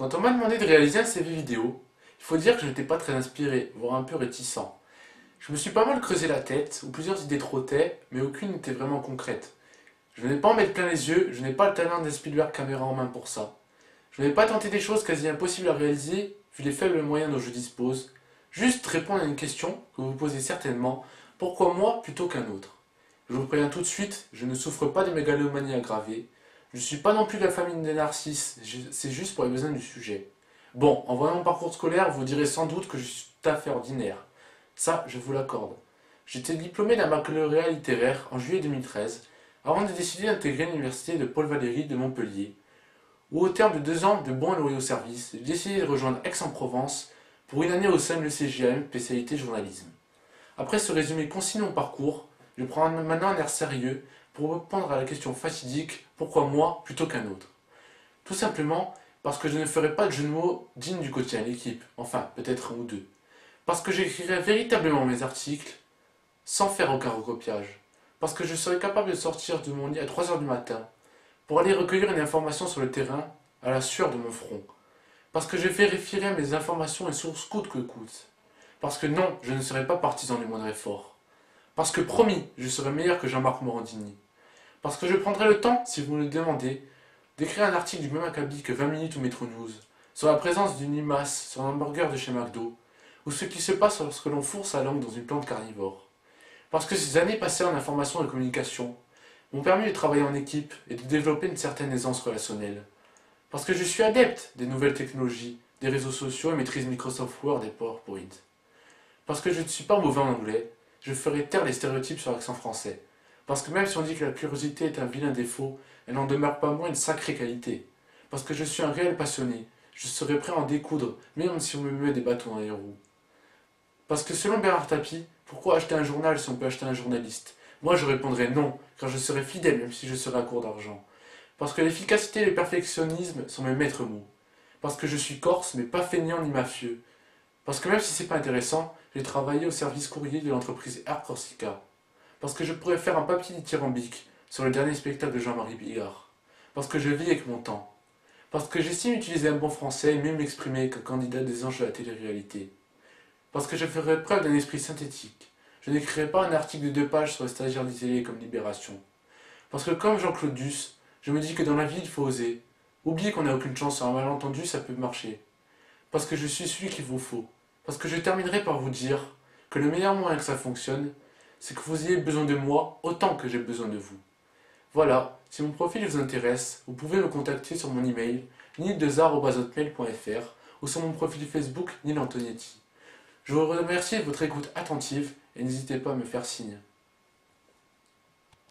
Quand on m'a demandé de réaliser un CV vidéo, il faut dire que je n'étais pas très inspiré, voire un peu réticent. Je me suis pas mal creusé la tête, où plusieurs idées trottaient, mais aucune n'était vraiment concrète. Je n'ai pas en mettre plein les yeux, je n'ai pas le talent d'un Spielberg caméra en main pour ça. Je n'ai pas tenté des choses quasi impossibles à réaliser, vu les faibles moyens dont je dispose. Juste répondre à une question que vous posez certainement, pourquoi moi plutôt qu'un autre? Je vous préviens tout de suite, je ne souffre pas de mégalomanie aggravée. Je ne suis pas non plus de la famille des narcisses, c'est juste pour les besoins du sujet. Bon, en voyant mon parcours scolaire, vous direz sans doute que je suis tout à fait ordinaire. Ça, je vous l'accorde. J'étais diplômé d'un baccalauréat littéraire en juillet 2013, avant de décider d'intégrer l'université de Paul Valéry de Montpellier, où au terme de 2 ans de bons et loyaux services, j'ai décidé de rejoindre Aix-en-Provence pour une année au sein de l'ECGM, spécialité journalisme. Après ce résumé concis de mon parcours, je prends maintenant un air sérieux pour répondre à la question fatidique pourquoi moi plutôt qu'un autre. Tout simplement parce que je ne ferai pas de jeu de mots digne du quotidien L'équipe, enfin peut-être un ou deux. Parce que j'écrirai véritablement mes articles sans faire aucun recopiage. Parce que je serai capable de sortir de mon lit à 3 heures du matin pour aller recueillir une information sur le terrain à la sueur de mon front. Parce que je vérifierai mes informations et sources coûte que coûte. Parce que non, je ne serai pas partisan du moindre effort. Parce que promis, je serai meilleur que Jean-Marc Morandini. Parce que je prendrai le temps, si vous me le demandez, d'écrire un article du même acabit que 20 minutes ou Métro News, sur la présence d'une limace sur un hamburger de chez McDo, ou ce qui se passe lorsque l'on fourre sa langue dans une plante carnivore. Parce que ces années passées en information et communication m'ont permis de travailler en équipe et de développer une certaine aisance relationnelle. Parce que je suis adepte des nouvelles technologies, des réseaux sociaux et maîtrise Microsoft Word et PowerPoint. Parce que je ne suis pas mauvais en anglais, je ferai taire les stéréotypes sur l'accent français. Parce que même si on dit que la curiosité est un vilain défaut, elle n'en demeure pas moins une sacrée qualité. Parce que je suis un réel passionné, je serai prêt à en découdre, même si on me met des bâtons dans les roues. Parce que selon Bernard Tapie, pourquoi acheter un journal si on peut acheter un journaliste? Moi je répondrai non, car je serai fidèle même si je serai à court d'argent. Parce que l'efficacité et le perfectionnisme sont mes maîtres mots. Parce que je suis corse mais pas feignant ni mafieux. Parce que même si c'est pas intéressant, j'ai travaillé au service courrier de l'entreprise Air Corsica. Parce que je pourrais faire un papier dithyrambique sur le dernier spectacle de Jean-Marie Bigard. Parce que je vis avec mon temps. Parce que j'estime utiliser un bon français et mieux m'exprimer qu'un candidat des anges de la télé-réalité. Parce que je ferai preuve d'un esprit synthétique. Je n'écrirai pas un article de 2 pages sur les stagiaires du télé comme Libération. Parce que comme Jean-Claude Duss, je me dis que dans la vie il faut oser. Oubliez qu'on n'a aucune chance sur un malentendu, ça peut marcher. Parce que je suis celui qu'il vous faut. Parce que je terminerai par vous dire que le meilleur moyen que ça fonctionne, c'est que vous ayez besoin de moi autant que j'ai besoin de vous. Voilà, si mon profil vous intéresse, vous pouvez me contacter sur mon email nildezar@hotmail.fr ou sur mon profil Facebook Nil Antonietti. Je vous remercie de votre écoute attentive et n'hésitez pas à me faire signe.